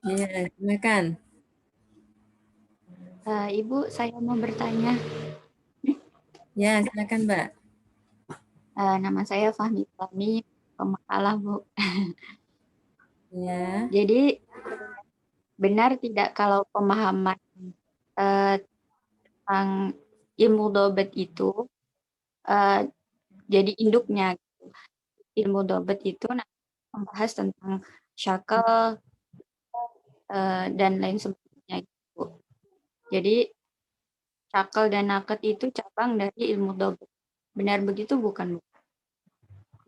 Iya, silakan. Ibu, saya mau bertanya. Ya, silakan, Mbak. Nama saya Fahmi Fahmi, pemakalah, Bu. Ya, Jadi, benar tidak kalau pemahaman eh, tentang ilmu dobet itu eh, jadi induknya? Ilmu dobet itu nanti membahas tentang shackle dan lain sebagainya, Bu. Jadi, shackle dan naket itu cabang dari ilmu dobet. Benar begitu bukan, Bu?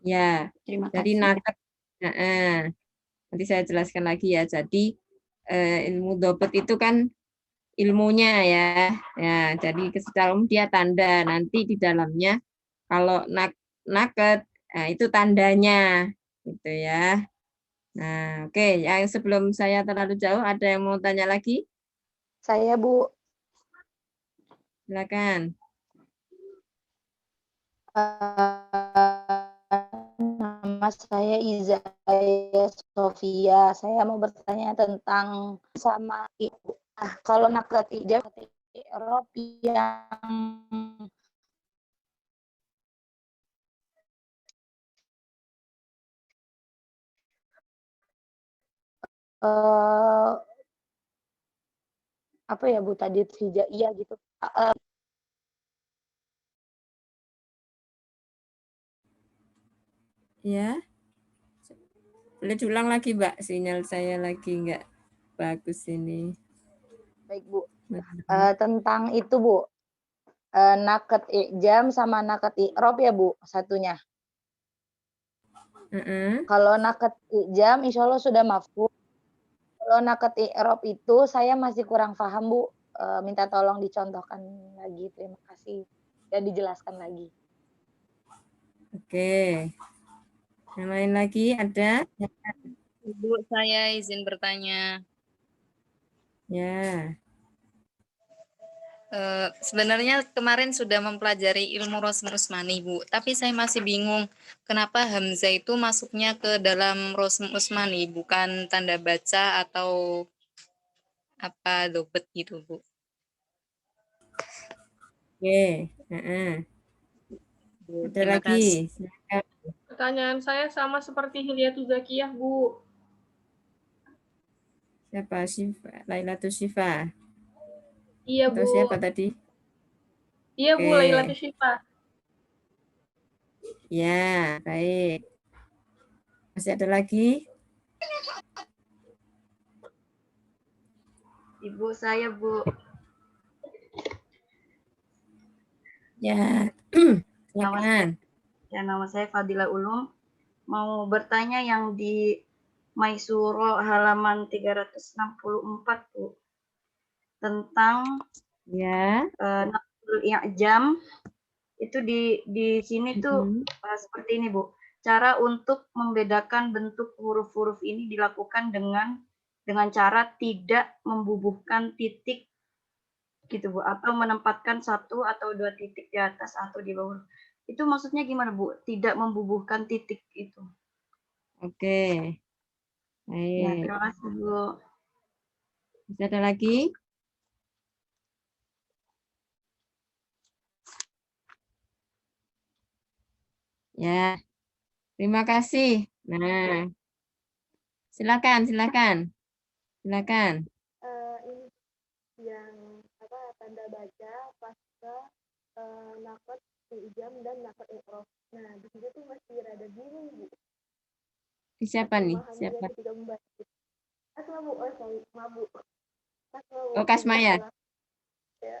ya. Terima Jadi kasih. naket. Nanti saya jelaskan lagi ya. Jadi ilmu dobet itu kan ilmunya ya. Ya, jadi secara umum dia tanda. Nanti di dalamnya kalau naket, nah, itu tandanya, gitu ya. Nah, oke. Yang sebelum saya terlalu jauh, ada yang mau tanya lagi? Saya, Bu, Silakan. nama saya Izaya Sofia. Saya mau bertanya tentang sama ibu. Kalau naklat ijab Eropa yang eh, apa ya Bu tadi iya gitu. Eh, Ya, boleh diulang lagi, Mbak. Sinyal saya lagi nggak bagus ini. Baik Bu. Tentang itu Bu. Naket ijam sama naket irob ya Bu satunya. Kalau naket ijam insya Allah sudah mafhum. Kalau naket irob itu saya masih kurang paham Bu. Minta tolong dicontohkan lagi. Terima kasih. Dan dijelaskan lagi. Oke. Yang lain lagi ada? Ibu, saya izin bertanya. Ya. Sebenarnya kemarin sudah mempelajari ilmu Rosm Usmani, Bu. Tapi saya masih bingung kenapa Hamzah itu masuknya ke dalam Rosm Usmani, bukan tanda baca atau apa dobet gitu, Bu. Oke. Ada Terima kasih. lagi? Silakan. Pertanyaan saya sama seperti Hilyatul Zakiyah, Bu. Siapa? Syifa? Lailatul Syifa? Iya, Atau Bu. siapa tadi? Iya, Bu, Lailatul Oke. Syifa. Ya, baik. Masih ada lagi? Ibu saya, Bu. Ya. Silakan. Nama saya Fadila Ulum. Mau bertanya yang di Maisuro halaman 364, Bu. Tentang Ya. Naqlul I'jam. Itu di sini tuh seperti ini, Bu. Cara untuk membedakan bentuk huruf-huruf ini dilakukan dengan cara tidak membubuhkan titik gitu Bu, atau menempatkan satu atau dua titik di atas atau di bawah. Itu maksudnya gimana Bu? Tidak membubuhkan titik itu. Oke. Ya, Baik. terima kasih Bu. Masih ada lagi? Ya. Terima kasih. Nah, silakan, silakan. Silakan. Ini yang tanda baca pasca nakot ijam dan nakot ikrof. Nah, di situ tuh masih rada bingung Bu. Siapa nih? Memahaminya Siapa? ketika membaca. Asma Bu, sorry, Mabu. Asma Bu. Oh, Kasmaya. Ya.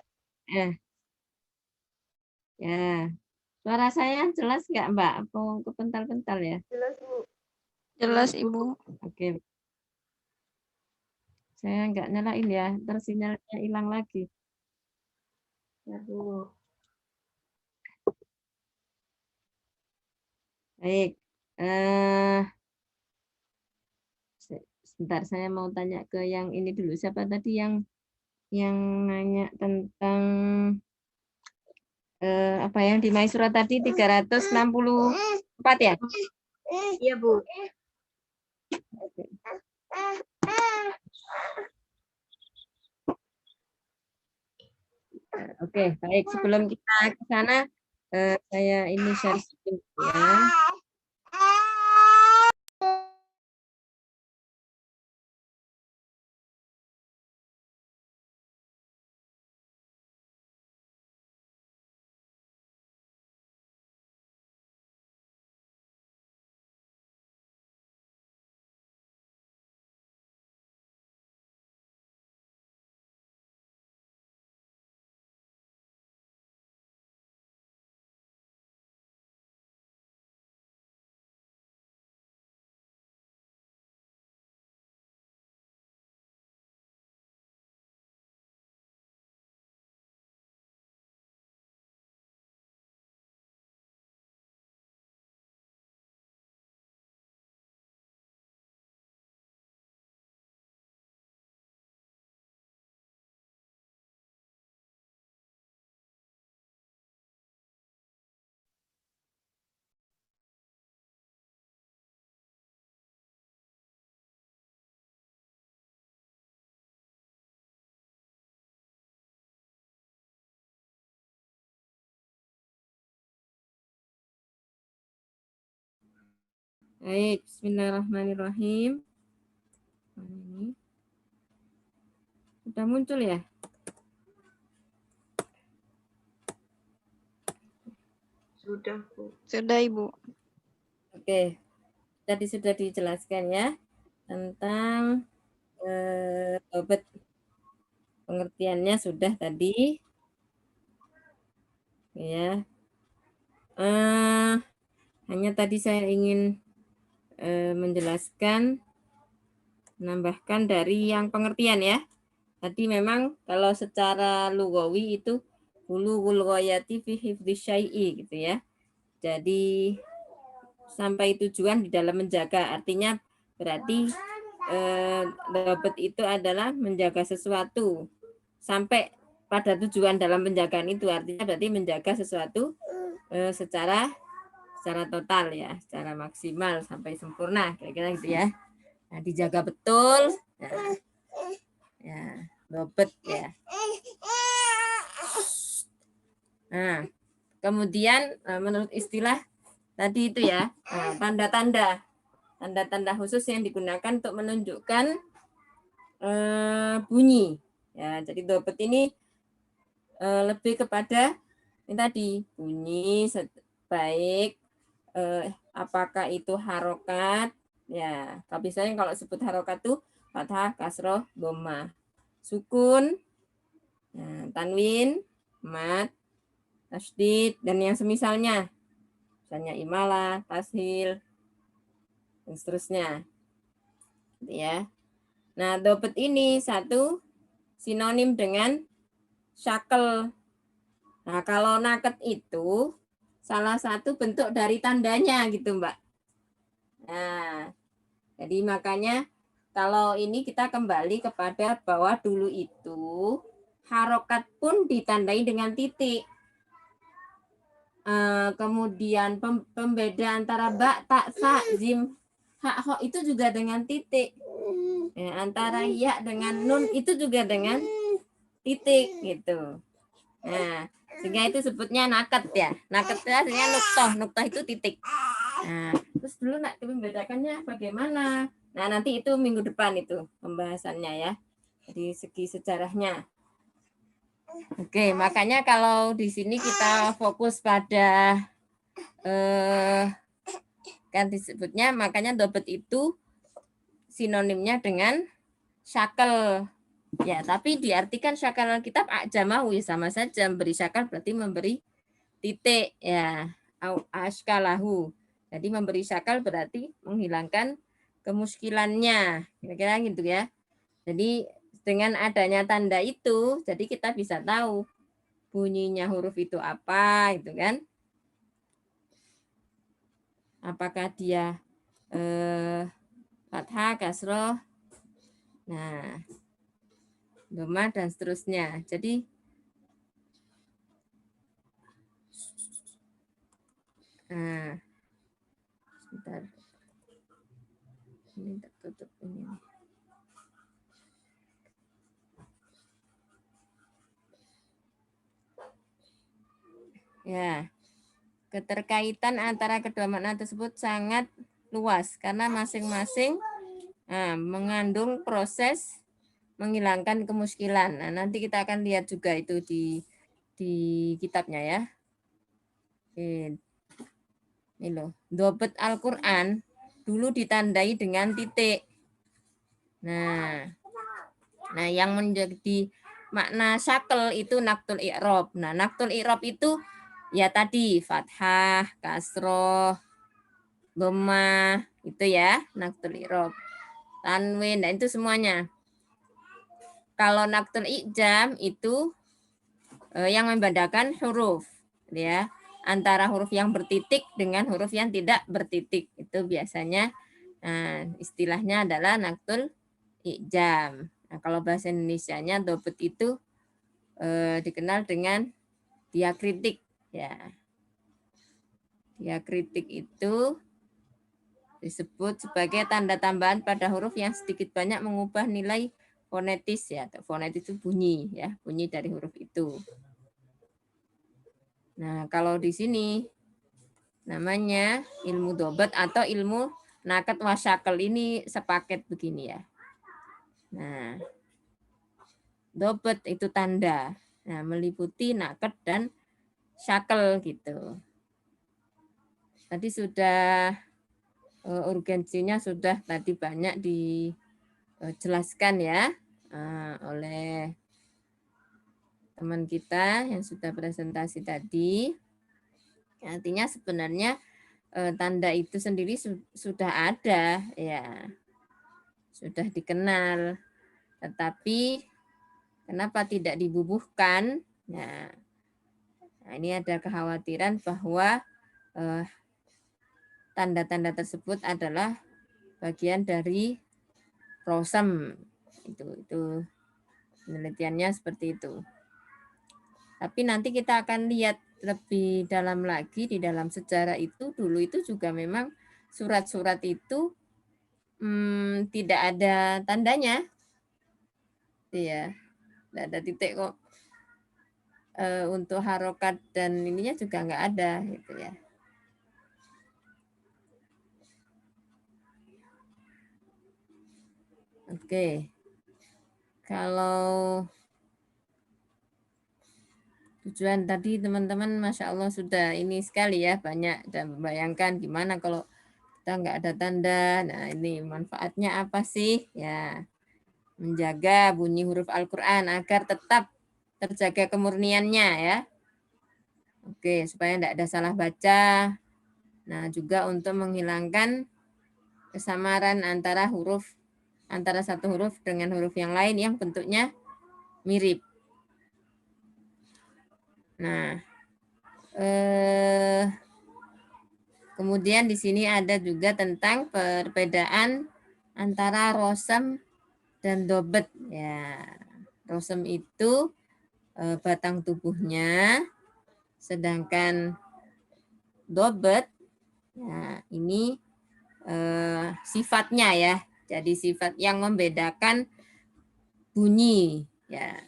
Eh, ya. Suara saya jelas nggak, Mbak? Apa kepental-pental ya? Jelas Bu. Jelas Ibu. Oke. Saya nggak nyalain ya, ntar sinyalnya hilang lagi. Ya Bu. Baik. Sebentar, saya mau tanya ke yang ini dulu. Siapa tadi yang nanya tentang apa yang di Maisura tadi 364 ya? Iya Bu. Oke, baik. Sebelum kita ke sana, saya ini share screen ya. Baik, bismillahirrahmanirrahim. Ini sudah muncul ya? Sudah, Bu. Sudah, Ibu. Oke, tadi sudah dijelaskan ya tentang obat, pengertiannya sudah tadi ya. Hanya tadi saya ingin menjelaskan, menambahkan dari yang pengertian ya. Tadi memang kalau secara lugawi itu bulughul ghayati fi hifdzi syai'i gitu ya. Jadi sampai tujuan di dalam menjaga, artinya berarti dapat itu adalah menjaga sesuatu sampai pada tujuan dalam penjagaan itu, artinya berarti menjaga sesuatu secara total ya, secara maksimal sampai sempurna, kira-kira gitu ya. Nah, dijaga betul. Nah, ya, dapat ya. Nah, kemudian menurut istilah tadi itu ya, tanda-tanda khusus yang digunakan untuk menunjukkan bunyi. Ya, jadi dobet ini lebih kepada ini tadi bunyi baik apakah itu harokat ya. Kalau misalnya kalau sebut harokat tuh fathah, kasroh, dhamma, sukun, tanwin, mat, tasydid dan yang semisalnya. Misalnya imalah, tashil, dan seterusnya. Gitu ya. Nah, dobet ini satu sinonim dengan syakel. Nah, kalau naket itu salah satu bentuk dari tandanya gitu, Mbak. Nah, jadi makanya kalau ini kita kembali kepada bahwa dulu itu harokat pun ditandai dengan titik. Kemudian pembeda antara ba, ta, sa, zim, ha, ho itu juga dengan titik. Ya, antara ya dengan nun itu juga dengan titik gitu. Nah, sehingga itu sebutnya naket ya. Naket itu artinya nuktoh. Nuktoh itu titik. Nah, terus dulu nak membedakannya bagaimana? Nah, nanti itu minggu depan itu pembahasannya ya. Dari segi sejarahnya. Oke, makanya kalau di sini kita fokus pada kan disebutnya, makanya dobet itu sinonimnya dengan syakel. Ya, tapi diartikan syakal kitab ajamawi sama saja, memberi syakal berarti memberi titik ya, askalahu. Jadi memberi syakal berarti menghilangkan kemuskilannya, kira-kira gitu ya. Jadi dengan adanya tanda itu, jadi kita bisa tahu bunyinya huruf itu apa, gitu kan? Apakah dia fathah, kasroh, nah, dhamma dan seterusnya. Jadi sebentar. Ini tertutup ini. Ya, keterkaitan antara kedua makna tersebut sangat luas karena masing-masing mengandung proses menghilangkan kemuskilan. Nah, nanti kita akan lihat juga itu di kitabnya ya. Ini loh, dobet Al-Quran dulu ditandai dengan titik. Nah, yang menjadi makna syakel itu naktul i'rob. Nah, naktul i'rob itu ya tadi fathah, kasroh, dhammah, itu ya naktul i'rob. Tanwin, dan itu semuanya. Kalau naktul i'jam itu yang membedakan huruf, ya, antara huruf yang bertitik dengan huruf yang tidak bertitik. Itu biasanya istilahnya adalah naktul i'jam. Nah, kalau bahasa Indonesianya dobet itu dikenal dengan diakritik, ya. Diakritik itu disebut sebagai tanda tambahan pada huruf yang sedikit banyak mengubah nilai fonetis, ya. Fonetis itu bunyi, ya, bunyi dari huruf itu. Nah, kalau di sini namanya ilmu dobet atau ilmu nakat wasyakel, ini sepaket begini ya. Nah, dobet itu tanda, nah, meliputi nakat dan syakel gitu. Tadi sudah urgensinya sudah tadi banyak dijelaskan ya oleh teman kita yang sudah presentasi tadi. Artinya sebenarnya tanda itu sendiri sudah ada, ya, sudah dikenal, tetapi kenapa tidak dibubuhkan? Nah, ini ada kekhawatiran bahwa tanda-tanda tersebut adalah bagian dari rosem, itu penelitiannya seperti itu. Tapi nanti kita akan lihat lebih dalam lagi di dalam sejarah itu, dulu itu juga memang surat-surat itu tidak ada tandanya, ya, tidak ada titik kok. Untuk harokat dan ininya juga nggak ada, gitu ya. Oke, kalau tujuan tadi teman-teman, Masya Allah sudah ini sekali ya, banyak, dan membayangkan gimana kalau kita nggak ada tanda. Nah, ini manfaatnya apa sih? Ya, menjaga bunyi huruf Al-Quran agar tetap terjaga kemurniannya ya. Oke, supaya tidak ada salah baca. Nah, juga untuk menghilangkan kesamaran antara satu huruf dengan huruf yang lain yang bentuknya mirip. Nah, kemudian di sini ada juga tentang perbedaan antara rosem dan dobet. Ya, rosem itu batang tubuhnya, sedangkan dobet, ya, ini sifatnya ya. Jadi sifat yang membedakan bunyi, ya,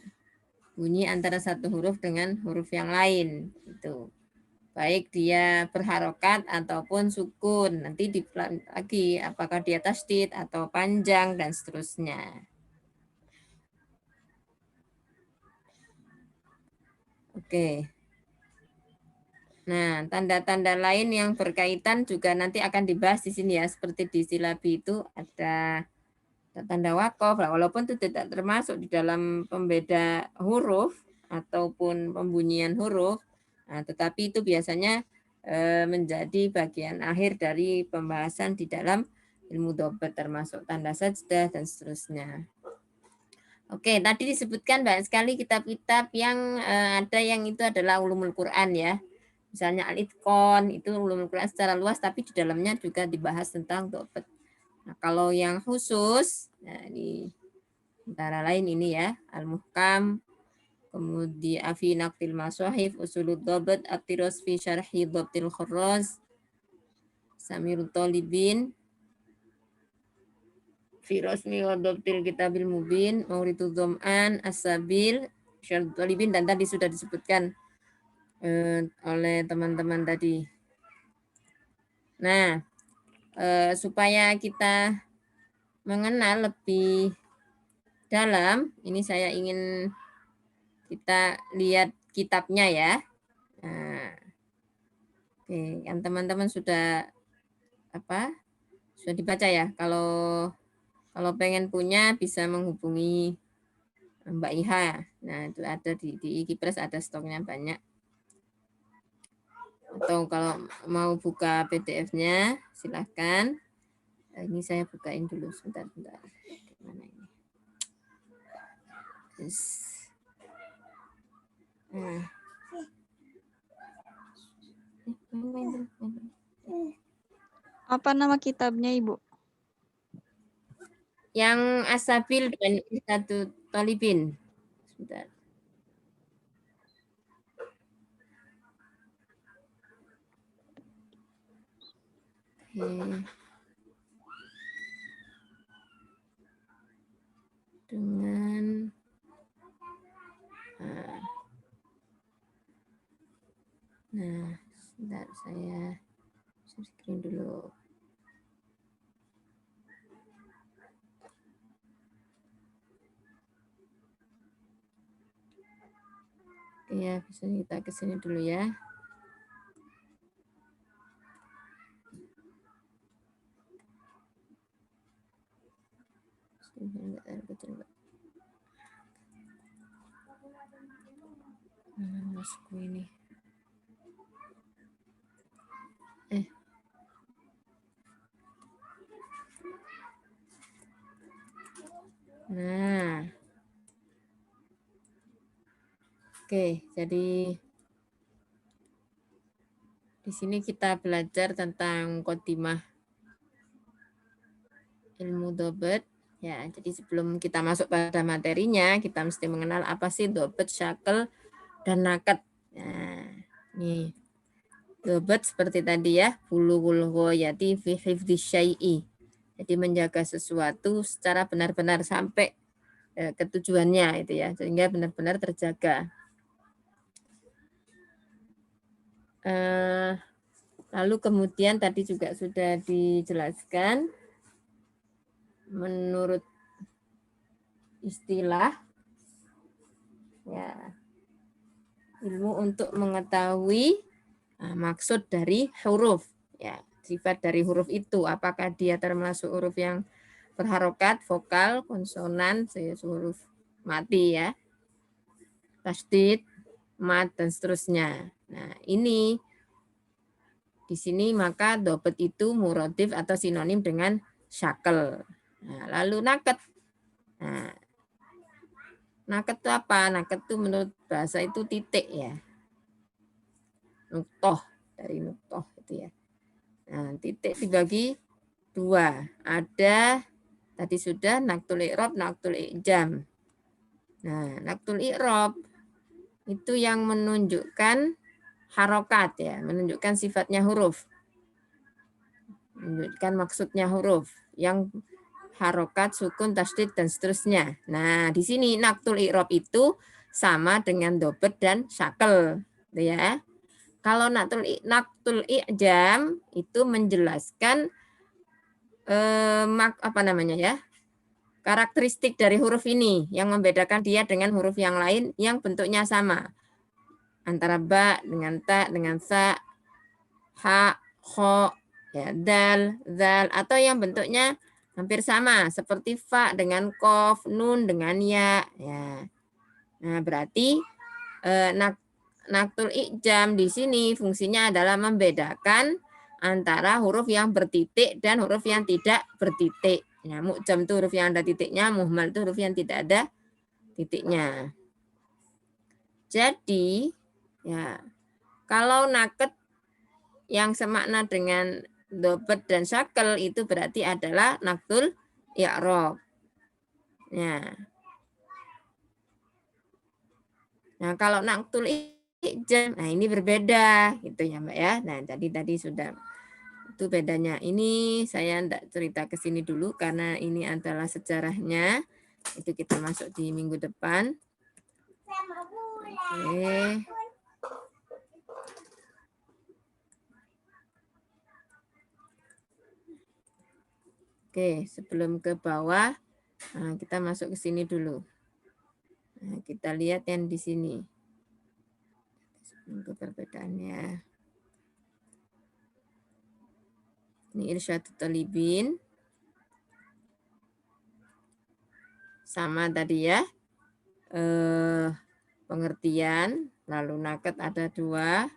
bunyi antara satu huruf dengan huruf yang lain itu. Baik dia berharokat ataupun sukun. Nanti lagi apakah dia tasdid atau panjang dan seterusnya. Oke. Nah, tanda-tanda lain yang berkaitan juga nanti akan dibahas di sini ya. Seperti di silabi itu ada tanda wakof, walaupun itu tidak termasuk di dalam pembeda huruf ataupun pembunyian huruf, nah, tetapi itu biasanya menjadi bagian akhir dari pembahasan di dalam ilmu dobet, termasuk tanda sajdah dan seterusnya. Oke, tadi disebutkan banyak sekali kitab-kitab yang ada yang itu adalah ulumul Quran ya. Misalnya Al-Itqon, itu ulumul Quran secara luas, tapi di dalamnya juga dibahas tentang dobet. Nah, kalau yang khusus, nah ini antara lain ini ya, Al-Muhkam, kemudian Afi Naqtil Masahif, Usulud Dobet, At-Tiros fi Syarhi Dobtil Khurraz, Samirul Talibin, Fi Rasmi wa Dobtil Kitabil Mubin, Mauridul Dham'an, As-Sabil, Syarhi Talibin, dan tadi sudah disebutkan oleh teman-teman tadi. Nah, supaya kita mengenal lebih dalam, ini saya ingin kita lihat kitabnya ya. Nah, oke, yang teman-teman sudah sudah dibaca ya. Kalau pengen punya bisa menghubungi Mbak Iha. Nah, itu ada di Ikipres, ada stoknya banyak. Atau kalau mau buka PDF-nya silahkan. Ini saya bukain dulu sebentar. Gimana ini? Yes. Nah. Apa nama kitabnya, Ibu? Yang Asabil dan Irsyadut Thalibin. Sebentar. Oke. Dengan nah, sebentar saya share screen dulu. Oke ya, bisa kita ke sini dulu ya. Masukku ini. Nah. Oke, jadi di sini kita belajar tentang khotimah ilmu dobet. Ya, jadi sebelum kita masuk pada materinya, kita mesti mengenal apa sih dobet, syakel, dan naket. Nah, nih. Dobet seperti tadi ya, bulughul ghayati fi hifdzi syai'i. Jadi menjaga sesuatu secara benar-benar sampai ke tujuannya itu ya, sehingga benar-benar terjaga. Lalu kemudian tadi juga sudah dijelaskan menurut istilah ya, ilmu untuk mengetahui maksud dari huruf ya, sifat dari huruf itu, apakah dia termasuk huruf yang berharokat, vokal, konsonan, huruf mati ya, tasdid, mat, dan seterusnya. Nah, ini di sini maka dobet itu muradif atau sinonim dengan syakel. Nah, lalu naket. Nah, naket itu apa? Naket itu menurut bahasa itu titik ya. Nuktoh, dari nuktoh itu ya. Nah, titik dibagi dua. Ada tadi sudah naktul i'rab, naktul i'jam. Nah, naktul i'rab itu yang menunjukkan harokat ya, menunjukkan sifatnya huruf. Menunjukkan maksudnya huruf yang harokat, sukun, tasdid, dan seterusnya. Nah, di sini naktul i'rab itu sama dengan dobet dan syakel. Ya. Kalau naktul i'jam itu menjelaskan karakteristik dari huruf ini yang membedakan dia dengan huruf yang lain yang bentuknya sama. Antara ba dengan ta dengan sa, ha, kho, ya, dal, zal, atau yang bentuknya hampir sama seperti fa dengan kof, nun dengan ya. Nah, berarti naktul i'jam di sini fungsinya adalah membedakan antara huruf yang bertitik dan huruf yang tidak bertitik. Ya, mu'jam itu huruf yang ada titiknya, muhmal itu huruf yang tidak ada titiknya. Jadi, ya, kalau naket yang semakna dengan dobet dan syakel itu berarti adalah naktul i'rab. Nah, kalau naktul i'jam, nah ini berbeda gitu ya Mbak ya. Nah, tadi sudah itu bedanya. Ini saya enggak cerita ke sini dulu karena ini adalah sejarahnya. Itu kita masuk di minggu depan. Oke. Oke, sebelum ke bawah, nah, kita masuk ke sini dulu. Nah, kita lihat yang di sini. Sebelum ke perbedaannya. Ini irsyadut thalibin. Sama tadi ya. Pengertian, lalu naket ada 2.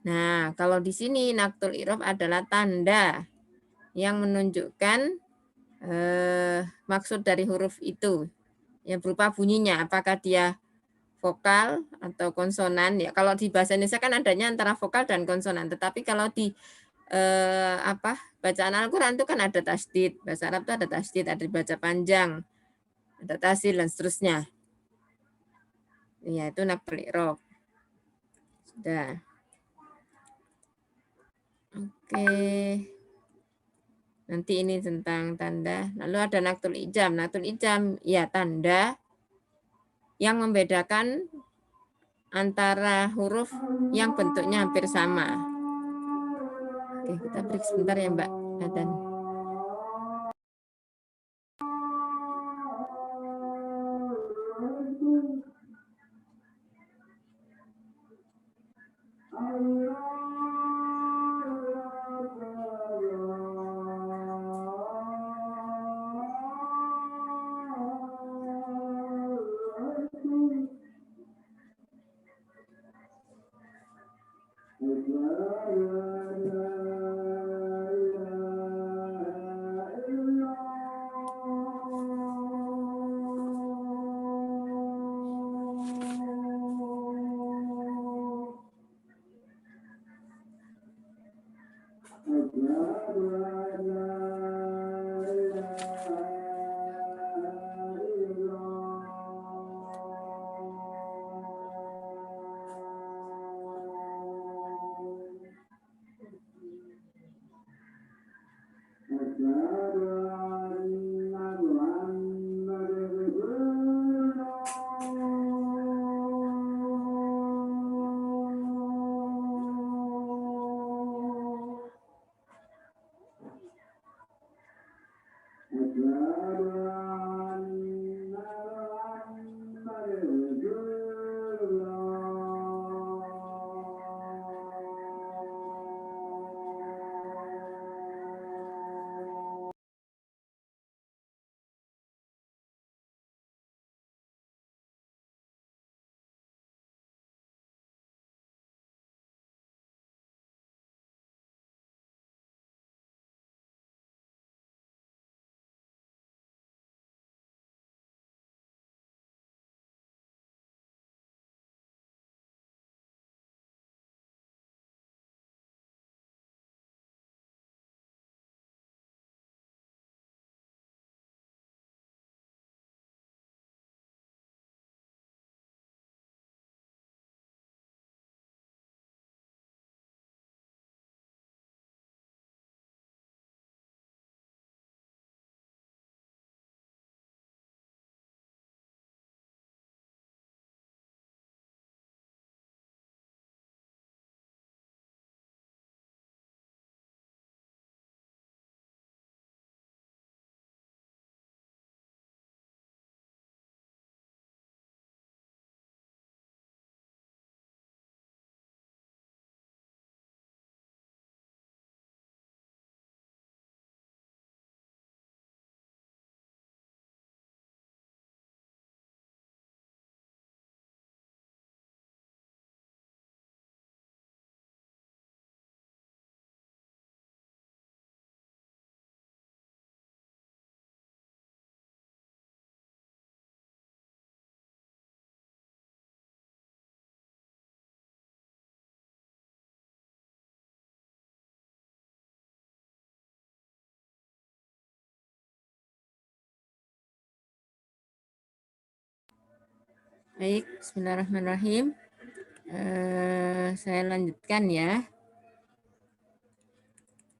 Nah, kalau di sini naktul i'rab adalah tanda yang menunjukkan maksud dari huruf itu, yang berupa bunyinya, apakah dia vokal atau konsonan. Ya, kalau di bahasa Indonesia kan adanya antara vokal dan konsonan, tetapi kalau di bacaan Al-Quran itu kan ada tasdid, bahasa Arab itu ada tasdid, ada dibaca panjang, ada tasil dan seterusnya. Ya, itu naktul i'rab. Sudah. Oke. Nanti ini tentang tanda. Lalu ada naktul ijam. Naktul ijam ya tanda yang membedakan antara huruf yang bentuknya hampir sama. Oke, kita break sebentar ya Mbak Nadan. Baik, bismillahirrahmanirrahim. Saya lanjutkan ya.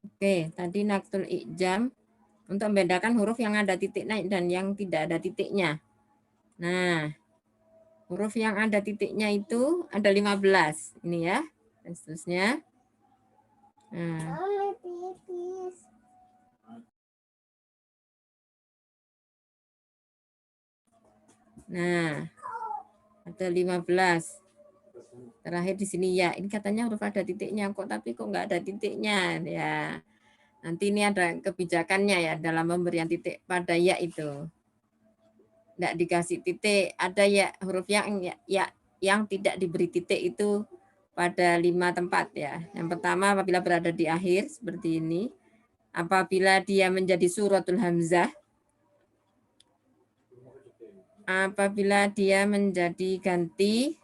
Oke, tadi naktul i'jam untuk membedakan huruf yang ada titik naik dan yang tidak ada titiknya. Nah, huruf yang ada titiknya itu ada 15. Ini ya, dan seterusnya. Nah, Nah, ada 15. Terakhir di sini ya. Ini katanya huruf ada titiknya kok, tapi kok nggak ada titiknya ya. Nanti ini ada kebijakannya ya dalam pemberian titik pada ya itu. Nggak dikasih titik, ada ya huruf yang tidak diberi titik itu pada 5 tempat ya. Yang pertama apabila berada di akhir seperti ini. Apabila dia menjadi suratul hamzah. Apabila dia menjadi ganti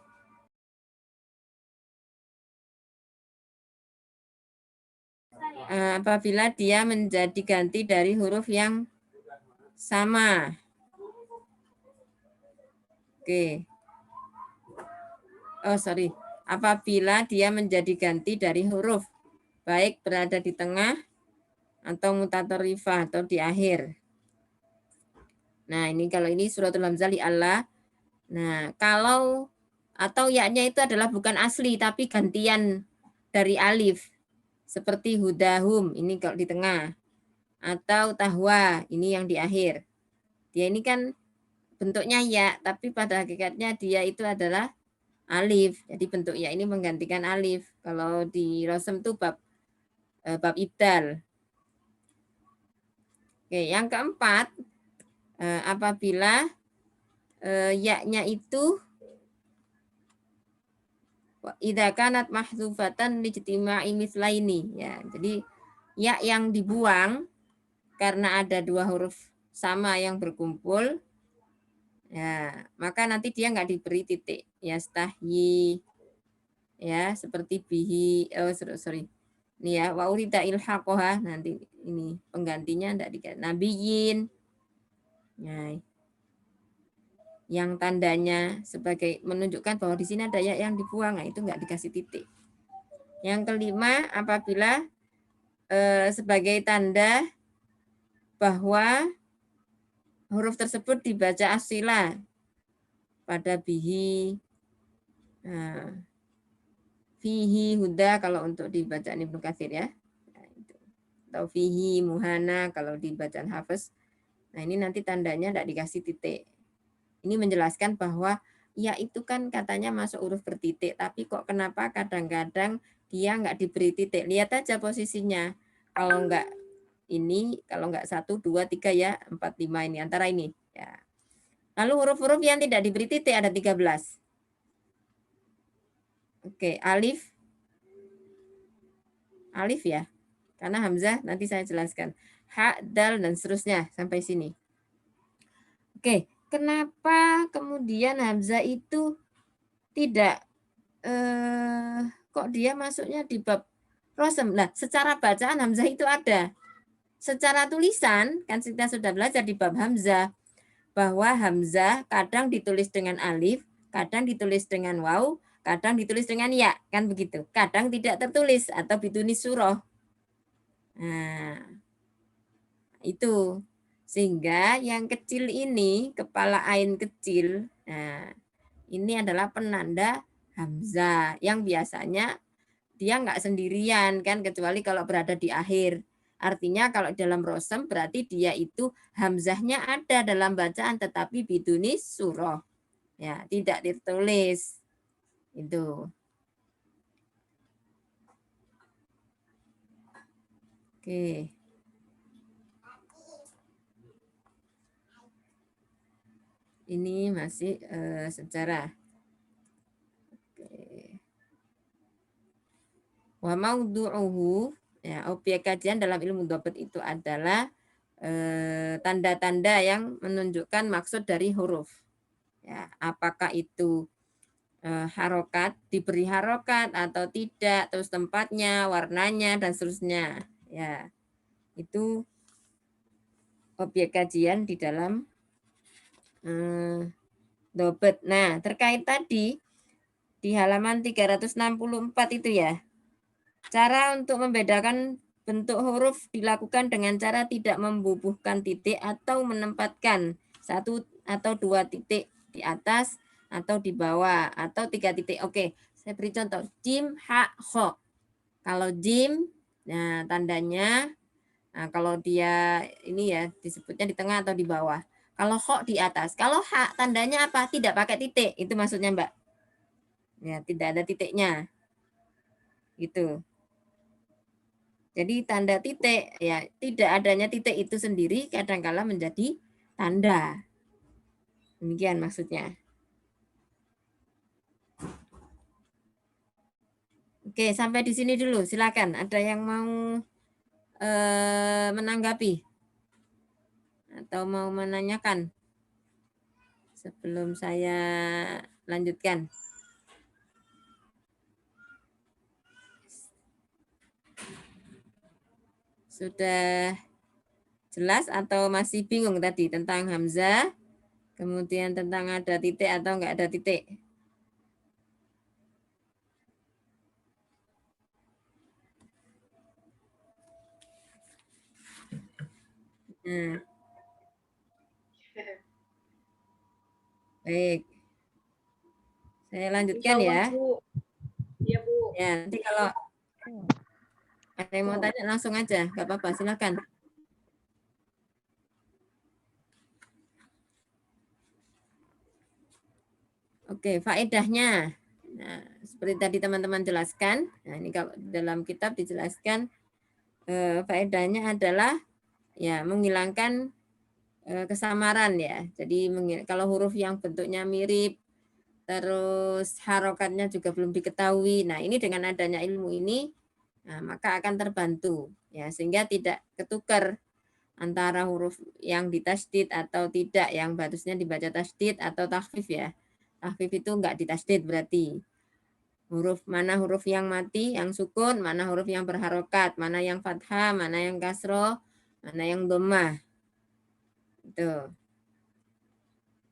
apabila dia menjadi ganti dari huruf yang sama. Oke. Oh, sorry. Apabila dia menjadi ganti dari huruf, baik berada di tengah atau mutatorifah atau di akhir. Nah, ini kalau ini suratul hamzah li Allah. Nah, kalau atau ya-nya itu adalah bukan asli tapi gantian dari alif. Seperti hudahum, ini kalau di tengah. Atau tahwa, ini yang di akhir. Dia ini kan bentuknya ya, tapi pada hakikatnya dia itu adalah alif. Jadi bentuk ya ini menggantikan alif. Kalau di Rosem itu bab ibdal. Oke, yang keempat, apabila ya-nya itu idza kanat mahdzufatan lijtima'i mislaini ya. Jadi ya yang dibuang karena ada dua huruf sama yang berkumpul ya, maka nanti dia nggak diberi titik. Ya stahyi ya seperti bihi sorry. Ini ya wa urida ilhaqoha nanti ini penggantinya enggak dikasih nabiyin. Nah, yang tandanya sebagai menunjukkan bahwa di sini ada ya yang dibuang, nah itu enggak dikasih titik. Yang kelima, apabila sebagai tanda bahwa huruf tersebut dibaca asila pada bihi, fihi huda kalau untuk dibacaan Ibnu Katsir ya. Atau fihi muhana kalau di bacaan Hafiz. Nah, ini nanti tandanya tidak dikasih titik. Ini menjelaskan bahwa ya itu kan katanya masuk huruf bertitik, tapi kok kenapa kadang-kadang dia nggak diberi titik. Lihat aja posisinya. Kalau nggak ini, kalau nggak 1, 2, 3 ya, 4, 5 ini, antara ini. Ya. Lalu huruf-huruf yang tidak diberi titik ada 13. Oke, alif. Alif ya. Karena hamzah nanti saya jelaskan. Ha, dal, dan seterusnya sampai sini. Oke, kenapa kemudian hamzah itu tidak kok dia masuknya di bab Rosem? Nah, secara bacaan hamzah itu ada. Secara tulisan kan kita sudah belajar di bab hamzah bahwa hamzah kadang ditulis dengan alif, kadang ditulis dengan waw, kadang ditulis dengan ya, kan begitu. Kadang tidak tertulis atau bitunis surah. Nah, itu. Sehingga yang kecil ini, kepala ain kecil, nah, ini adalah penanda hamzah yang biasanya dia nggak sendirian kan, kecuali kalau berada di akhir. Artinya kalau dalam Rosem berarti dia itu hamzahnya ada dalam bacaan tetapi bidunis surah. Ya, tidak ditulis. Itu. Oke. Ini masih sejarah. Oke. Wa maudu'uhu, ya, objek kajian dalam ilmu dhabt itu adalah tanda-tanda yang menunjukkan maksud dari huruf. Ya, apakah itu harokat, diberi harokat atau tidak, terus tempatnya, warnanya, dan seterusnya. Ya, itu objek kajian di dalam dhabt. Nah, terkait tadi di halaman 364 itu ya, cara untuk membedakan bentuk huruf dilakukan dengan cara tidak membubuhkan titik atau menempatkan 1 atau 2 titik di atas atau di bawah atau 3 titik. Oke, saya beri contoh. Jim, ha, kho. Kalau jim, nah tandanya, nah kalau dia ini ya disebutnya di tengah atau di bawah. Kalau kho di atas. Kalau ha tandanya apa? Tidak pakai titik. Itu maksudnya, Mbak. Ya, tidak ada titiknya. Gitu. Jadi tanda titik, ya tidak adanya titik itu sendiri kadangkala menjadi tanda. Demikian maksudnya. Oke, sampai di sini dulu. Silakan. Ada yang mau menanggapi atau mau menanyakan sebelum saya lanjutkan. Sudah jelas atau masih bingung tadi tentang hamzah, kemudian tentang ada titik atau enggak ada titik? Nah. Baik. Saya lanjutkan ya. Bu. Iya, Bu. Ya, nanti kalau ada yang mau tanya langsung aja, nggak apa-apa, silakan. Oke, faedahnya. Nah, seperti tadi teman-teman jelaskan, nah ini kalau dalam kitab dijelaskan faedahnya adalah ya menghilangkan kesamaran ya. Jadi kalau huruf yang bentuknya mirip, terus harokatnya juga belum diketahui. Nah, ini dengan adanya ilmu ini, nah, maka akan terbantu ya sehingga tidak ketukar antara huruf yang ditasdid atau tidak, yang batusnya dibaca tasdid atau takhfif ya. Takhfif itu enggak ditasdid berarti. Mana huruf yang mati, yang sukun, mana huruf yang berharokat, mana yang fathah, mana yang kasroh, mana yang dhammah. Itu.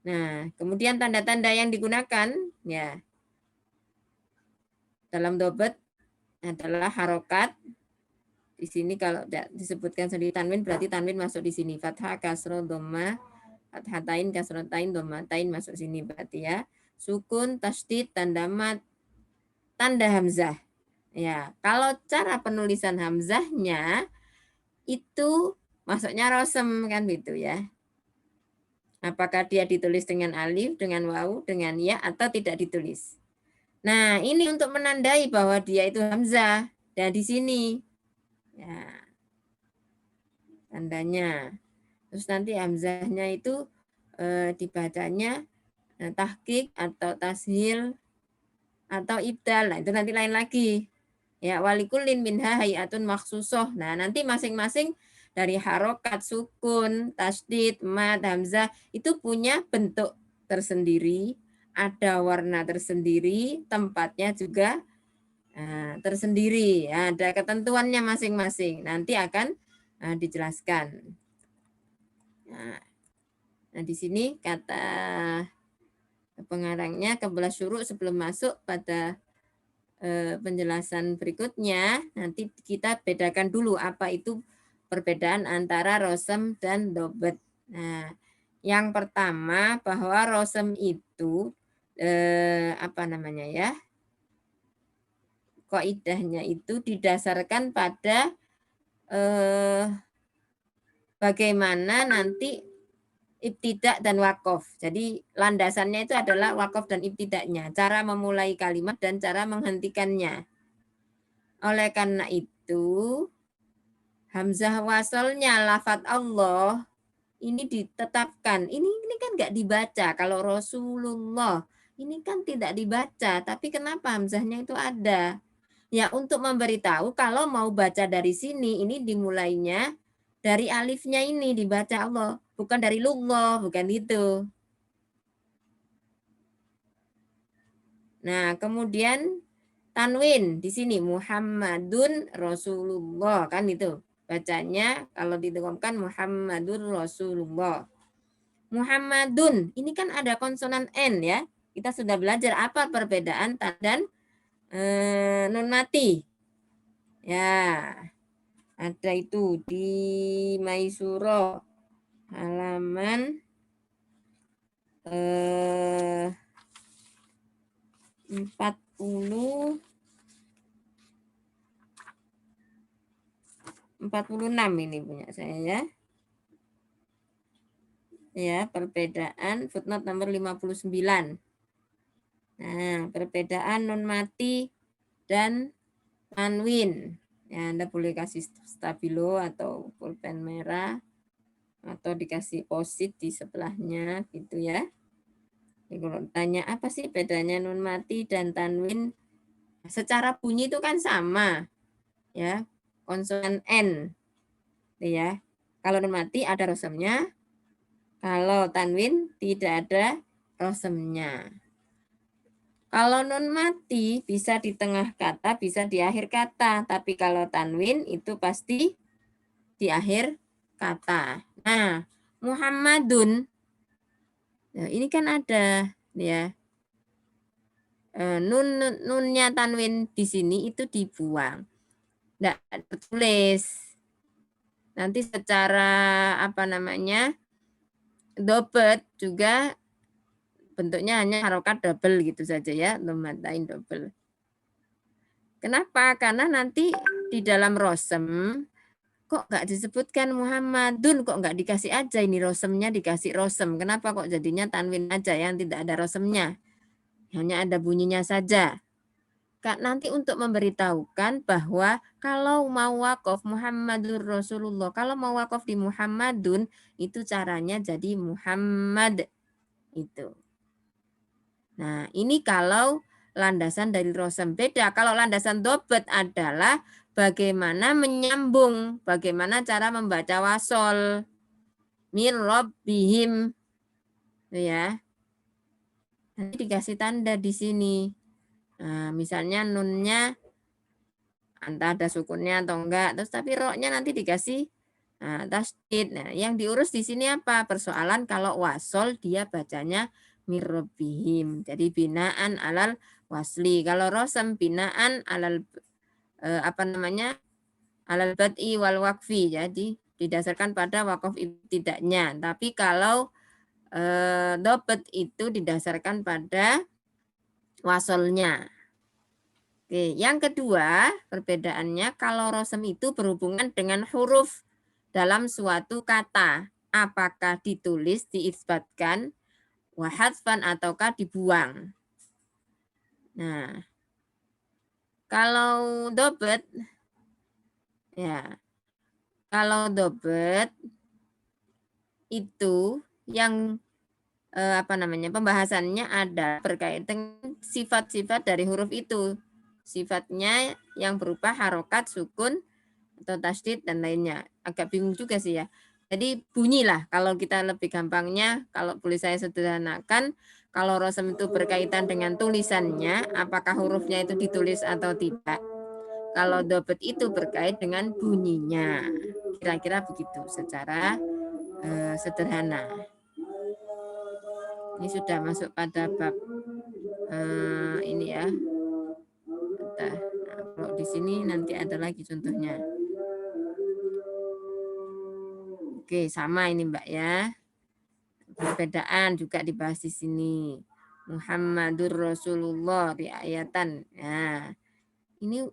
Nah, kemudian tanda-tanda yang digunakan ya dalam dobet adalah harokat. Di sini kalau disebutkan sendiri tanwin berarti tanwin masuk di sini. Fathah, kasroh, dhammah, fathatain, kasrotain, dhammatain masuk sini berarti ya. Sukun, tasdid, tanda mat, tanda hamzah. Ya, kalau cara penulisan hamzahnya itu masuknya rosem kan gitu ya. Apakah dia ditulis dengan alif, dengan waw, dengan ya atau tidak ditulis. Nah, ini untuk menandai bahwa dia itu hamzah. Dan di sini ya tandanya. Terus nanti hamzahnya itu dibacanya tahqiq atau tashil atau ibdal. Nah, itu nanti lain lagi. Ya, walikullin minha hayatun maksusoh. Nah, nanti masing-masing dari harokat, sukun, tasdid, mad, hamzah itu punya bentuk tersendiri, ada warna tersendiri, tempatnya juga tersendiri. Ada ketentuannya masing-masing. Nanti akan dijelaskan. Nah, di sini kata pengarangnya kebelah syuruk sebelum masuk pada penjelasan berikutnya, nanti kita bedakan dulu apa itu perbedaan antara rosem dan dobet. Nah, yang pertama bahwa rosem itu apa namanya ya? Kaidahnya itu didasarkan pada bagaimana nanti ibtidak dan wakof. Jadi landasannya itu adalah wakof dan ibtidaknya. Cara memulai kalimat dan cara menghentikannya. Oleh karena itu, hamzah wasolnya lafadz Allah ini ditetapkan. Ini kan nggak dibaca. Kalau Rasulullah ini kan tidak dibaca. Tapi kenapa hamzahnya itu ada? Ya untuk memberitahu kalau mau baca dari sini, ini dimulainya dari alifnya ini dibaca Allah. Bukan dari lullah, bukan itu. Nah, kemudian tanwin di sini Muhammadun Rasulullah kan itu. Bacanya kalau didengungkan Muhammadun Rasulullah. Muhammadun, ini kan ada konsonan N ya. Kita sudah belajar apa perbedaan ta dan nun mati. Ya, ada itu di Maisuro halaman 46 ini punya saya ya. Ya, perbedaan footnote nomor 59. Nah, perbedaan nun mati dan tanwin. Ya, Anda boleh kasih stabilo atau pulpen merah atau dikasih posit di sebelahnya gitu ya. Jadi kalau tanya apa sih bedanya nun mati dan tanwin? Secara bunyi itu kan sama. Ya, konsonan N. Ya. Kalau nun mati ada rosemnya, kalau tanwin tidak ada rosemnya. Kalau nun mati bisa di tengah kata, bisa di akhir kata. Tapi kalau tanwin itu pasti di akhir kata. Nah, Muhammadun, nah ini kan ada ya nunnya tanwin di sini itu dibuang, tidak tertulis. Nanti secara apa namanya dobet juga bentuknya hanya harokat double gitu saja ya, lumatain double. Kenapa? Karena nanti di dalam rosem kok nggak disebutkan Muhammadun, kok nggak dikasih aja ini rosemnya dikasih rosem. Kenapa kok jadinya tanwin aja yang tidak ada rosemnya? Hanya ada bunyinya saja. Kak, nanti untuk memberitahukan bahwa kalau mau wakaf Muhammadur Rasulullah, kalau mau wakaf di Muhammadun, itu caranya jadi Muhammad. Itu. Nah, ini kalau landasan dari rosem. Beda, kalau landasan dobet adalah bagaimana menyambung, bagaimana cara membaca wasol. Min rabbihim. Ya. Nanti dikasih tanda di sini. Nah, misalnya nunnya entah ada sukunnya atau enggak, terus tapi roknya nanti dikasih tasdid. Nah, yang diurus di sini apa? Persoalan kalau wasol dia bacanya mirrobihim. Jadi binaan alal wasli. Kalau rosem binaan alal apa namanya? Alal bad'i wal wakfi. Jadi didasarkan pada wakaf ibtidaknya. Tapi kalau dobet itu didasarkan pada wasolnya. Oke, yang kedua perbedaannya kalau rosem itu berhubungan dengan huruf dalam suatu kata. Apakah ditulis, diisbatkan, wahadfan ataukah dibuang. Nah, kalau dobet, ya, kalau dobet itu yang apa namanya pembahasannya ada berkaitan dengan sifat-sifat dari huruf itu. Sifatnya yang berupa harokat, sukun, atau tasdid dan lainnya. Agak bingung juga sih ya. Jadi bunyilah kalau kita lebih gampangnya, kalau boleh saya sederhanakan, kalau rosem itu berkaitan dengan tulisannya, apakah hurufnya itu ditulis atau tidak. Kalau dobet itu berkait dengan bunyinya. Kira-kira begitu secara sederhana. Ini sudah masuk pada bab ini ya. Nah, kalau di sini nanti ada lagi contohnya. Oke, sama ini Mbak ya. Perbedaan juga dibahas di sini. Muhammadur Rasulullah di ayatan. Nah, ini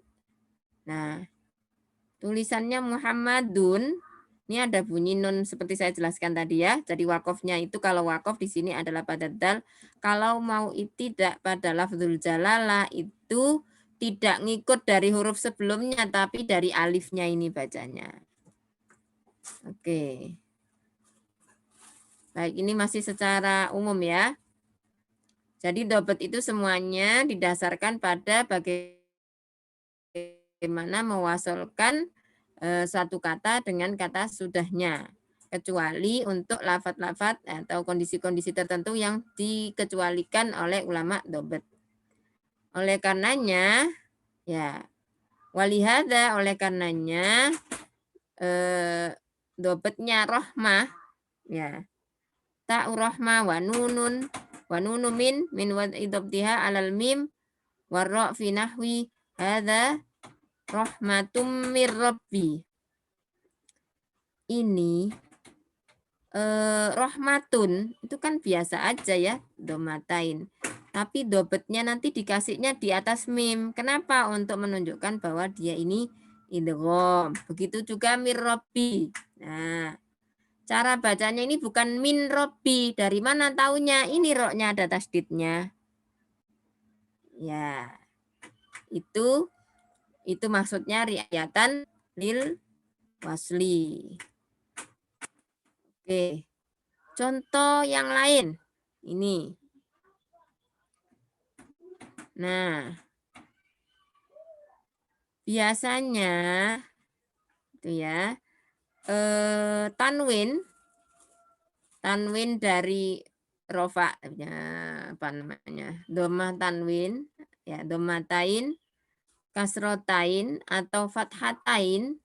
tulisannya Muhammadun. Ini ada bunyi nun seperti saya jelaskan tadi ya. Jadi wakofnya itu kalau wakof di sini adalah pada dal. Kalau mau tidak pada lafzul jalalah itu tidak ngikut dari huruf sebelumnya tapi dari alifnya ini bacanya. Oke. Baik, ini masih secara umum ya. Jadi dobet itu semuanya didasarkan pada bagaimana mewasolkan satu kata dengan kata sudahnya. Kecuali untuk lafat-lafat atau kondisi-kondisi tertentu yang dikecualikan oleh ulama dobet. Oleh karenanya, ya, walihada oleh karenanya dobetnya rohmah, ya, ta'u rohmah wa nunun min wad'idobtiha alal mim warra' fi nahwi hadha rahmatum mir rabbi. Ini rahmatun itu kan biasa aja ya domatain. Tapi dobetnya nanti dikasihnya di atas mim. Kenapa? Untuk menunjukkan bahwa dia ini idgham. Begitu juga mir rabbi. Nah, Cara bacanya ini bukan min robbi. Dari mana taunya? Ini roknya ada tasdidnya. Ya, itu maksudnya riayatan lil wasli. Oke, contoh yang lain ini. Nah, biasanya itu ya tanwin dari rofa ya, apa namanya, domah tanwin ya, domatain, kasrotain atau fathatain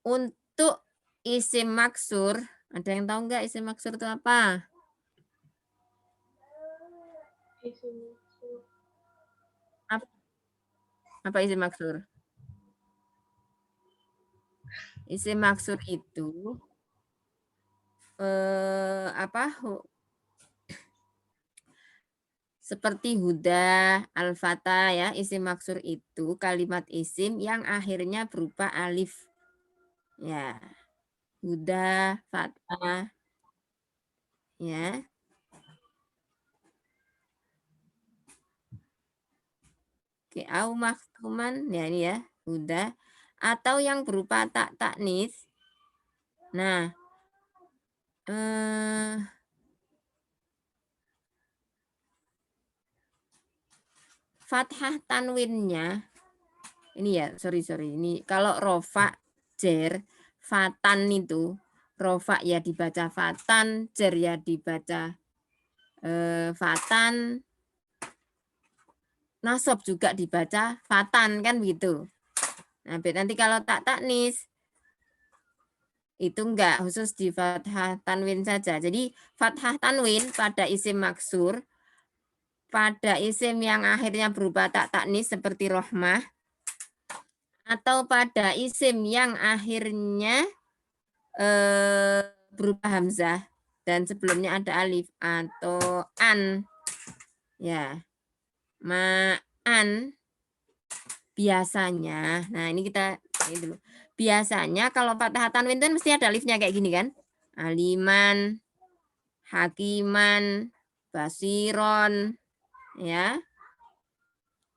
untuk isim maksur. Ada yang tahu nggak isim maksur itu apa? Apa isim maksur? Isim maksur itu seperti huda, al-fata ya, isim maksur itu kalimat isim yang akhirnya berupa alif. Ya. Huda, fata ya. Oke, au maktuman ya ini ya, huda atau yang berupa tak taknis. Nah, fathah tanwinnya ini ya, sorry ini kalau rofa jer fatan itu rofa ya dibaca fatan, jer ya dibaca fatan, nasab juga dibaca fatan kan begitu. Nah, nanti kalau tak taknis itu enggak, khusus di fathah tanwin saja. Jadi fathah tanwin pada isim maksur, pada isim yang akhirnya berupa tak taknis seperti rohmah, atau pada isim yang akhirnya berupa hamzah dan sebelumnya ada alif atau an ya, ma'an biasanya. Nah ini kita ini dulu. Biasanya kalau fathah tanwin itu mesti ada alifnya kayak gini kan, aliman, hakiman, basiron ya,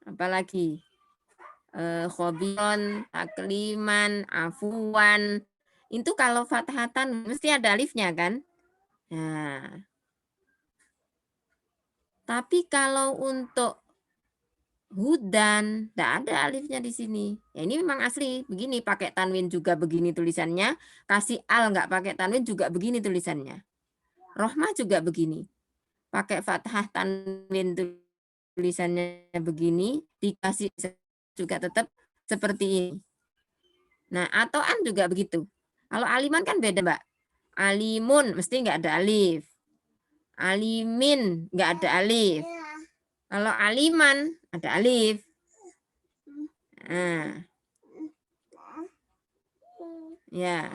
apalagi khobiron, takliman, afuwan. Itu kalau fathatan mesti ada alifnya kan. Nah, tapi kalau untuk hudan tidak ada alifnya di sini. Ya, ini memang asli begini, pakai tanwin juga begini tulisannya, kasih al nggak pakai tanwin juga begini tulisannya. Rohmah juga begini, pakai fathah tanwin tulisannya begini, dikasih juga tetap seperti ini. Nah, atau an juga begitu. Kalau aliman kan beda, Mbak. Alimun mesti nggak ada alif. Alimin nggak ada alif. Kalau aliman ada alif. Nah. Ya.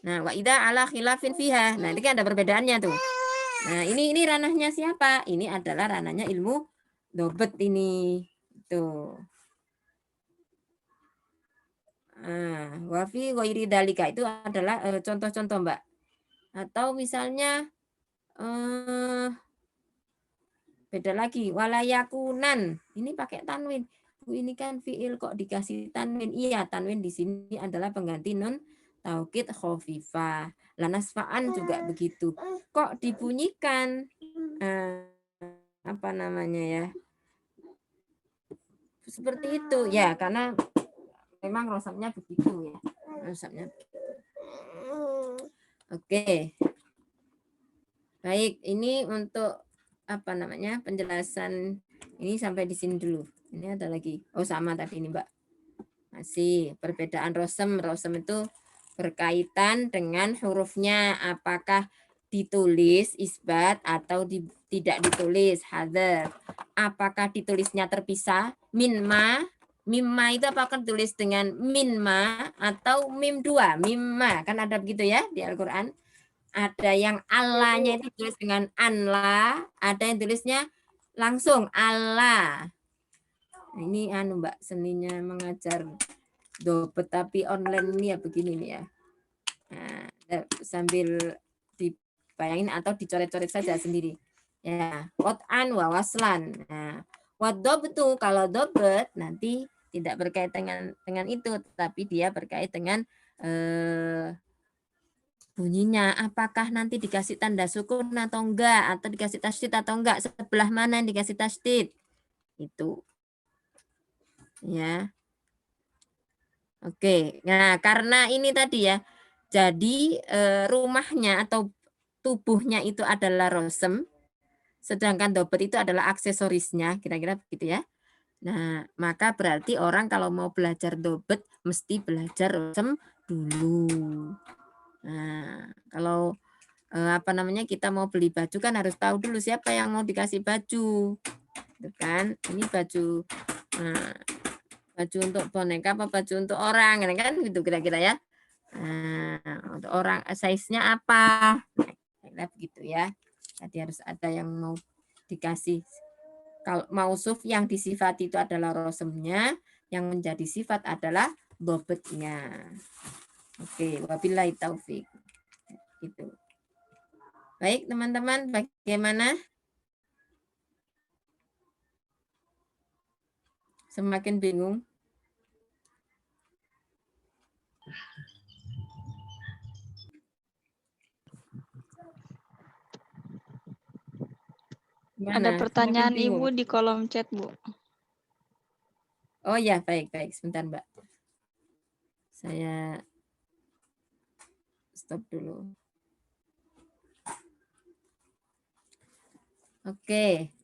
Nah, wa idza ala khilafin fiha. Nah, ini kan ada perbedaannya tuh. Nah, ini ranahnya siapa? Ini adalah ranahnya ilmu dobet ini. Tuh. Wafi ghairi dalika itu adalah contoh-contoh, Mbak. Atau misalnya beda lagi, walayakunan. Ini pakai tanwin. Bu, ini kan fiil kok dikasih tanwin. Iya, tanwin di sini adalah pengganti nun taukid khafifah. Lanasfa'an juga begitu. Kok dibunyikan apa namanya ya? Seperti itu ya, karena memang rosabnya begitu ya. Rosabnya. Oke. Baik, ini untuk apa namanya penjelasan ini sampai di sini dulu. Ini ada lagi. Oh sama tadi ini Mbak. Masih perbedaan rosem. Rosem itu berkaitan dengan hurufnya. Apakah ditulis isbat atau tidak ditulis hadar. Apakah ditulisnya terpisah minma. Mimma itu apakah ditulis dengan minma atau mim 2. Mimma kan ada begitu ya di Al-Quran. Ada yang Allahnya itu tulis dengan anla, ada yang tulisnya langsung Allah. Ini anu Mbak, seninya mengajar dobet tapi online ini ya begini nih ya. Nah, sambil dibayangin atau dicoret-coret saja sendiri. Ya, qat'an wa waslan. Nah, wadobtu kalau dobet nanti tidak berkait dengan itu, tapi dia berkait dengan bunyinya. Apakah nanti dikasih tanda sukun atau enggak, atau dikasih tasydid atau enggak, sebelah mana yang dikasih tasydid. Itu. Ya. Oke, nah karena ini tadi ya, jadi rumahnya atau tubuhnya itu adalah rosem, sedangkan dobet itu adalah aksesorisnya, kira-kira begitu ya. Nah, maka berarti orang kalau mau belajar dobet mesti belajar rosem dulu. Nah, kalau apa namanya kita mau beli baju kan harus tahu dulu siapa yang mau dikasih baju, gitu kan? Ini baju. Nah, baju untuk boneka apa baju untuk orang kan gitu kira-kira ya. Nah, untuk orang size-nya apa, nah, begitu ya. Jadi harus ada yang mau dikasih. Kalau mausuf yang disifati itu adalah rosemnya, yang menjadi sifat adalah bobetnya. Oke, wabillahi taufik. Gitu. Baik teman-teman, bagaimana? Semakin bingung? Ada Gimana? pertanyaan Semakin bingung? Ibu di kolom chat, Bu. Oh ya, baik. Sebentar, Mbak. Saya stop dulu. Oke.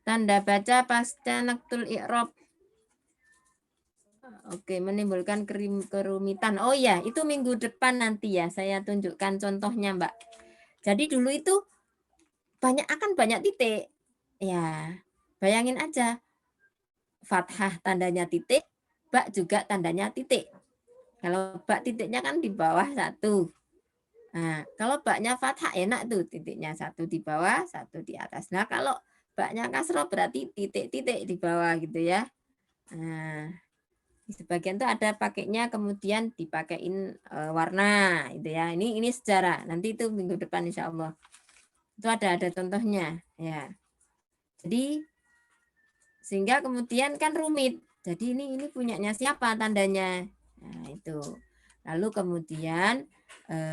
Tanda baca pasca naktul i'rab. Oke, menimbulkan kerumitan. Oh ya, itu minggu depan nanti ya saya tunjukkan contohnya, Mbak. Jadi dulu itu banyak titik. Ya, bayangin aja. Fathah tandanya titik, bak juga tandanya titik. Kalau bak titiknya kan di bawah satu. Nah, kalau baknya fathah enak tuh titiknya satu di bawah, satu di atas. Nah, kalau baknya kasroh berarti titik-titik di bawah gitu ya. Nah, di sebagian tuh ada pakainya kemudian dipakein warna itu ya. Ini sejarah. Nanti itu minggu depan insya Allah. Itu ada contohnya ya. Jadi sehingga kemudian kan rumit. Jadi ini punyanya siapa tandanya? Nah, itu. Lalu kemudian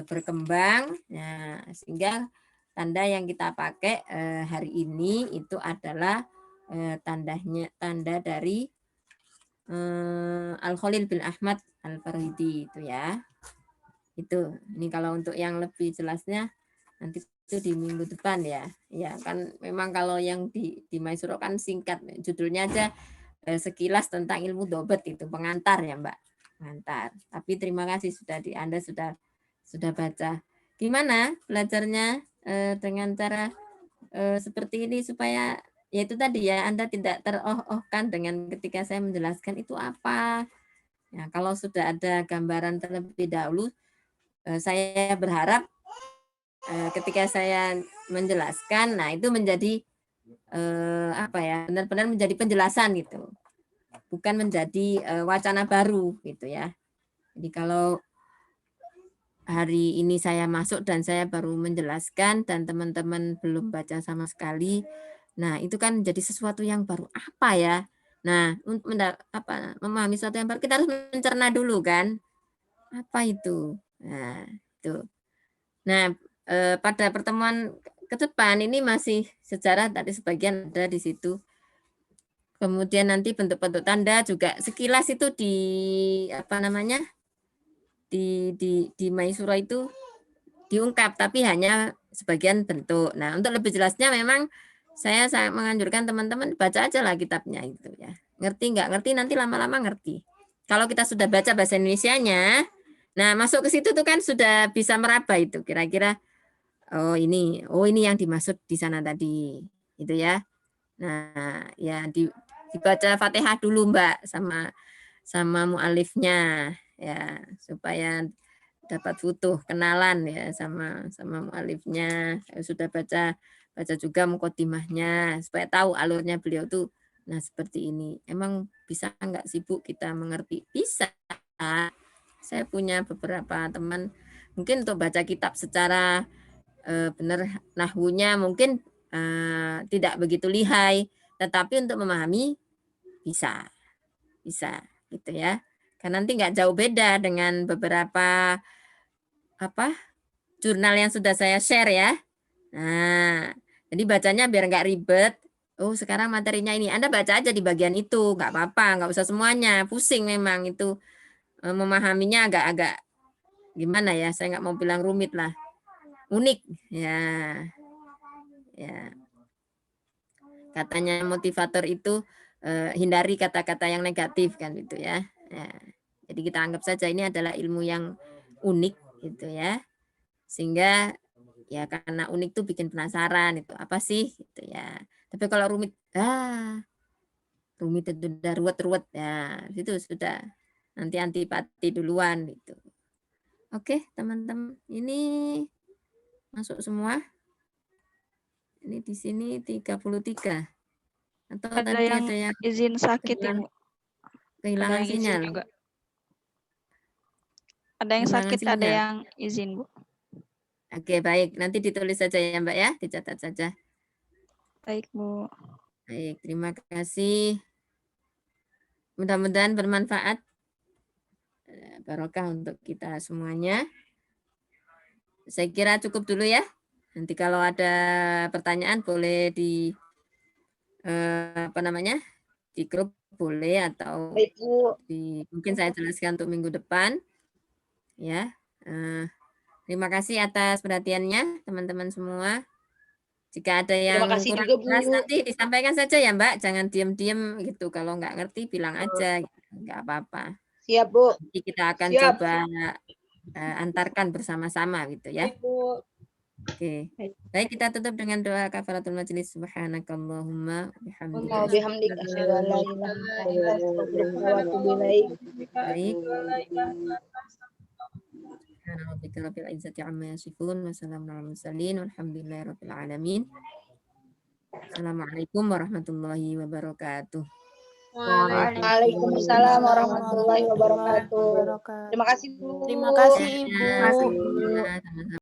berkembang nah, sehingga tanda yang kita pakai hari ini itu adalah tanda dari Al-Khalil bin Ahmad Al-Farhidi itu ya. Itu. Ini kalau untuk yang lebih jelasnya nanti itu di minggu depan ya. Ya kan memang kalau yang di Maisuro kan singkat, judulnya aja sekilas tentang ilmu dobet itu pengantar ya Mbak. Pengantar. Tapi terima kasih Anda sudah baca. Gimana belajarnya dengan cara seperti ini supaya ya itu tadi ya Anda tidak teroh-ohkan dengan ketika saya menjelaskan itu apa. Ya, kalau sudah ada gambaran terlebih dahulu, saya berharap ketika saya menjelaskan, nah itu menjadi apa ya benar-benar menjadi penjelasan gitu, bukan menjadi wacana baru gitu ya. Jadi kalau hari ini saya masuk dan saya baru menjelaskan dan teman-teman belum baca sama sekali, nah itu kan jadi sesuatu yang baru apa ya. Nah untuk memahami sesuatu yang baru kita harus mencerna dulu kan, apa itu. Nah itu. Nah pada pertemuan ke depan ini masih sejarah tadi sebagian ada di situ. Kemudian nanti bentuk-bentuk tanda juga sekilas itu di apa namanya di Maisuro itu diungkap tapi hanya sebagian bentuk. Nah untuk lebih jelasnya memang saya sangat menganjurkan teman-teman baca aja lah kitabnya itu ya. Ngerti nggak ngerti nanti lama-lama ngerti. Kalau kita sudah baca bahasa Indonesianya, nah masuk ke situ tuh kan sudah bisa meraba itu kira-kira oh ini yang dimaksud di sana tadi itu ya. Nah ya dibaca Fatihah dulu Mbak sama mualifnya ya supaya dapat futuh kenalan ya sama mualifnya. Saya sudah baca juga mukaddimahnya supaya tahu alurnya beliau tuh Nah, seperti ini. Emang bisa nggak sih Bu kita mengerti? Bisa. Saya punya beberapa teman, mungkin untuk baca kitab secara benar nahwunya mungkin tidak begitu lihai, tetapi untuk memahami bisa gitu ya. Karena nanti nggak jauh beda dengan beberapa jurnal yang sudah saya share ya. Nah, jadi bacanya biar nggak ribet. Oh, sekarang materinya ini. Anda baca aja di bagian itu, nggak apa-apa, nggak usah semuanya. Pusing memang itu memahaminya agak-agak gimana ya? Saya nggak mau bilang rumit lah, unik ya. Ya, katanya motivator itu hindari kata-kata yang negatif kan gitu ya. Jadi kita anggap saja ini adalah ilmu yang unik gitu ya. Sehingga ya karena unik tuh bikin penasaran itu apa sih gitu ya. Tapi kalau rumit, rumit itu udah ruwet-ruwet ya, itu sudah nanti antipati duluan gitu. Oke, teman-teman, ini masuk semua. Ini di sini 33. Atau Ada tadi yang ada yang izin sakit kehilangan, Ibu. Ada kehilangan yang izin sinyal. juga. Ada yang Kehilangan sakit, ada sinyal. yang izin Bu. Oke, baik. Nanti ditulis saja ya Mbak ya, dicatat saja. Baik Bu. Baik, terima kasih. Mudah-mudahan bermanfaat. Barokah untuk kita semuanya. Saya kira cukup dulu ya. Nanti kalau ada pertanyaan boleh di di grup boleh, atau Baik, Bu. mungkin saya jelaskan untuk minggu depan. Ya. Terima kasih atas perhatiannya teman-teman semua. Jika ada yang Terima kasih kurang juga, Bu. jelas nanti disampaikan saja ya Mbak. Jangan diam-diam gitu. Kalau nggak ngerti bilang aja. Nggak apa-apa. Siap, Bu. Nanti kita akan Siap. coba antarkan bersama-sama gitu ya. Baik, Bu. Oke. Baik, kita tutup dengan doa kafaratul majelis. Subhanakallahumma Allahumma bihamdika. bihamdik asyhadu an la ilaha illa anta astaghfiruka wa atubu ilaik. Baik. Subhana rabbika rabbil izzati amma yasifun wa salamun alal mursalin walhamdulillahi rabbil alamin. Assalamualaikum warahmatullahi wabarakatuh. Waalaikumsalam warahmatullahi wabarakatuh. Terima kasih, Bu. Terima kasih Ibu. Ya, sama-sama.